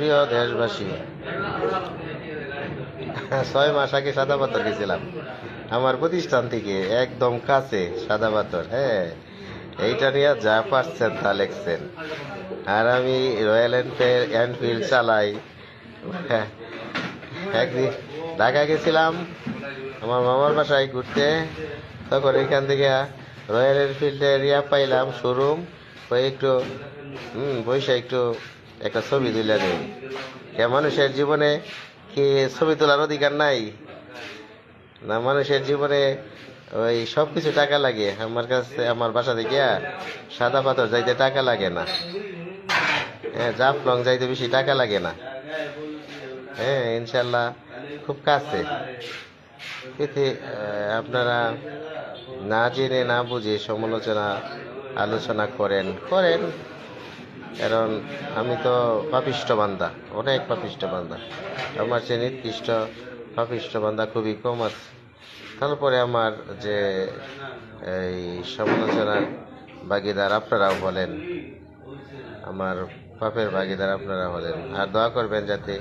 প্রিয় দেশবাসী, 6 মাস আগে সাদা পাথর গেছিলাম আমার প্রতিষ্ঠান থেকে, একদম কাছে সাদা পাথর। হ্যাঁ, এইটা নিয়ে যা পারছেন তা লেখছেন। আর আমি রয়্যাল এনফিল্ড চালাই। হ্যাঁ, একদিন ঢাকা গেছিলাম আমার মামার বাসায় ঘুরতে, তখন এখান থেকে রয়্যাল এনফিল্ডের পাইলাম শোরুম। ওই একটু বৈশা একটু একটা ছবি তুলে নেই। কে মানুষের জীবনে কি ছবি তোলার অধিকার নাই? না, মানুষের জীবনে ওই সব কিছু টাকা লাগে। আমার কাছে আমার বাসা থেকে সাদা পাথর যাইতে টাকা লাগে না। হ্যাঁ, জাফলং যাইতে বেশি টাকা লাগে না। হ্যাঁ, ইনশাল্লাহ খুব কাছে। আপনারা না জেনে না বুঝে সমালোচনা আলোচনা করেন করেন কারণ আমি তো পাপিষ্ঠ বান্দা, অনেক পাপিষ্ঠ বান্দা। আমার সে নির্দিষ্ট পাপিষ্ঠ বান্দা খুবই কম আছে। তারপরে আমার যে এই সমালোচনার ভাগিদার আপনারাও বলেন, আমার পাপের ভাগিদার আপনারা হলেন। আর দোয়া করবেন যাতে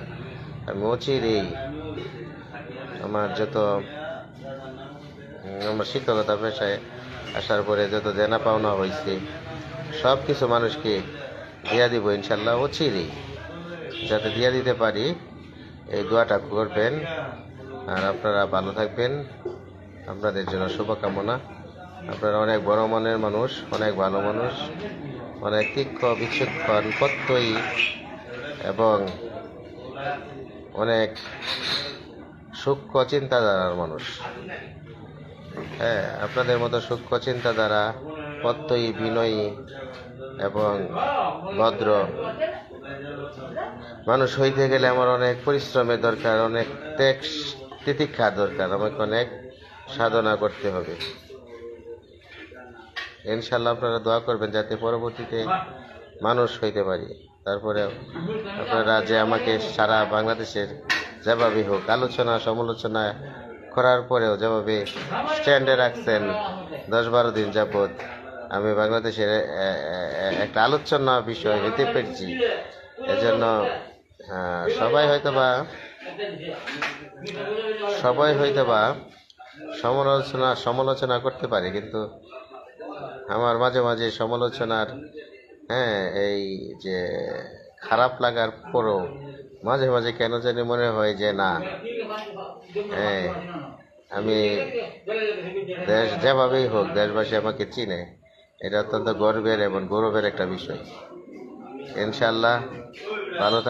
আমি অচিরেই আমার আমার শিক্ষকতা পেশায় আসার পরে যত দেনা পাওনা হয়েছে সব কিছু মানুষকে দিয়া দিব ইনশাল্লাহ, অচিরেই যাতে দিয়া দিতে পারি, এই দোয়াটা করবেন। আর আপনারা ভালো থাকবেন, আপনাদের জন্য শুভকামনা। আপনারা অনেক বড় মনের মানুষ, অনেক ভালো মানুষ, অনেক তীক্ষ্ণ বিচক্ষণ প্রত্যয়ী এবং অনেক সূক্ষ্ম চিন্তাধারার মানুষ। হ্যাঁ, আপনাদের মতো সূক্ষ্ম চিন্তাধারা, প্রত্যয়ী, বিনয়ী এবং ভদ্র মানুষ হইতে গেলে আমার অনেক পরিশ্রমের দরকার, অনেক ত্যাগ তিতিক্ষার দরকার, আমাকে অনেক সাধনা করতে হবে। ইনশাল্লাহ আপনারা দোয়া করবেন যাতে পরবর্তীতে মানুষ হইতে পারি। তারপরে আপনারা যে আমাকে সারা বাংলাদেশের যেভাবে হোক আলোচনা সমালোচনা করার পরেও যেভাবে স্ট্যান্ডে রাখছেন 10-12 দিন যাবৎ, আমি বাংলাদেশের একটা আলোচনা বিষয় হইতে পেরেছি। এজন্য সবাই হয়তোবা সমালোচনা করতে পারে, কিন্তু আমার মাঝে মাঝে সমালোচনার এই যে খারাপ লাগার পরও মাঝে মাঝে কেন জানি মনে হয় যে না, আমি যেভাবেই হোক দেশবাসী আমাকে চিনে, এটা অত্যন্ত গর্বের এবং গৌরবের একটা বিষয়। ইনশাল্লাহ ভালো